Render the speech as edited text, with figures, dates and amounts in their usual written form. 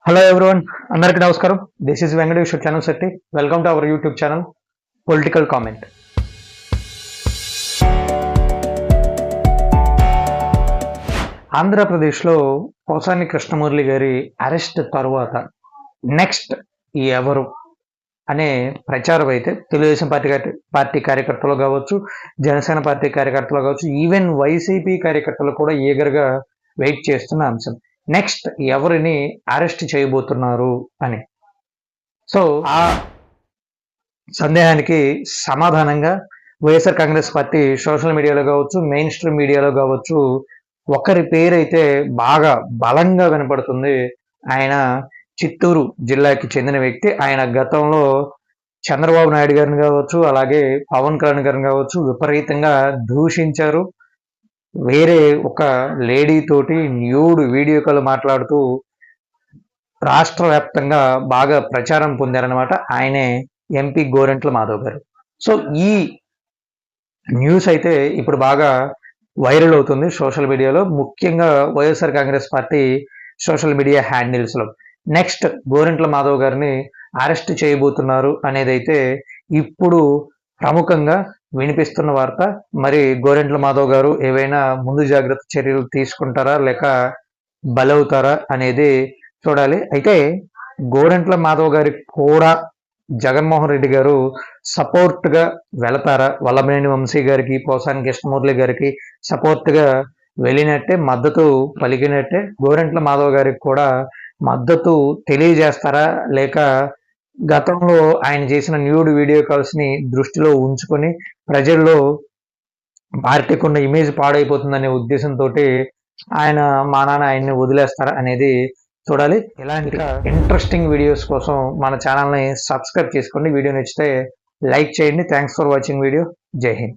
Hello everyone, అందరికీ నమస్కారం. This is Venkateswara channel Shetty. Welcome to our YouTube channel political comment. ఆంధ్రప్రదేశ్లో పోసాని కృష్ణమురళి గారి అరెస్ట్ తర్వాత నెక్స్ట్ ఎవరు అనే ప్రచారం అయితే తెలుగుదేశం పార్టీ కార్యకర్తలు కావచ్చు, జనసేన పార్టీ కార్యకర్తలు కావచ్చు, ఈవెన్ వైసీపీ కార్యకర్తలు కూడా ఈగర్గా వెయిట్ చేస్తున్న అంశం. నెక్స్ట్ ఎవరిని అరెస్ట్ చేయబోతున్నారు అని. సో ఆ సందేహానికి సమాధానంగా వైఎస్ఆర్ కాంగ్రెస్ పార్టీ సోషల్ మీడియాలో కావచ్చు, మెయిన్ స్ట్రీమ్ మీడియాలో కావచ్చు, ఒకరి పేరైతే బాగా బలంగా వినపడుతుంది. ఆయన చిత్తూరు జిల్లాకి చెందిన వ్యక్తి. ఆయన గతంలో చంద్రబాబు నాయుడు గారిని కావచ్చు, అలాగే పవన్ కళ్యాణ్ గారిని కావచ్చు విపరీతంగా దూషించారు. వేరే ఒక లేడీ తోటి న్యూడ్ వీడియో కాల్ మాట్లాడుతూ రాష్ట్ర వ్యాప్తంగా బాగా ప్రచారం పొందారనమాట. ఆయనే ఎంపీ గోరంట్ల మాధవ్ గారు. సో ఈ న్యూస్ అయితే ఇప్పుడు బాగా వైరల్ అవుతుంది సోషల్ మీడియాలో, ముఖ్యంగా YSR Congress party social media హ్యాండిల్స్లో. నెక్స్ట్ గోరంట్ల మాధవ్ గారిని అరెస్ట్ చేయబోతున్నారు అనేది అయితే ఇప్పుడు ప్రముఖంగా వినిపిస్తున్న వార్త. మరి గోరంట్ల మాధవ్ గారు ఏవైనా ముందు జాగ్రత్త చర్యలు తీసుకుంటారా లేక బలవుతారా అనేది చూడాలి. అయితే గోరంట్ల మాధవ్ గారికి కూడా జగన్మోహన్ రెడ్డి గారు సపోర్ట్గా వెళతారా? వల్లభనేని వంశీ గారికి, పోసాని కృష్ణమురళి గారికి సపోర్ట్గా వెళ్ళినట్టే, మద్దతు పలికినట్టే గోరంట్ల మాధవ్ గారికి కూడా మద్దతు తెలియజేస్తారా? లేక గతంలో ఆయన చేసిన న్యూడ్ వీడియో కాల్స్ని దృష్టిలో ఉంచుకొని ప్రజల్లో పార్టీకి ఉన్న ఇమేజ్ పాడైపోతుందనే ఉద్దేశంతో ఆయన మా నాన్న ఆయన్ని వదిలేస్తారా అనేది చూడాలి. ఇలాంటి ఇంట్రెస్టింగ్ వీడియోస్ కోసం మన ఛానల్ని సబ్స్క్రైబ్ చేసుకోండి. వీడియో నచ్చితే లైక్ చేయండి. Thanks for watching video. జై హింద్.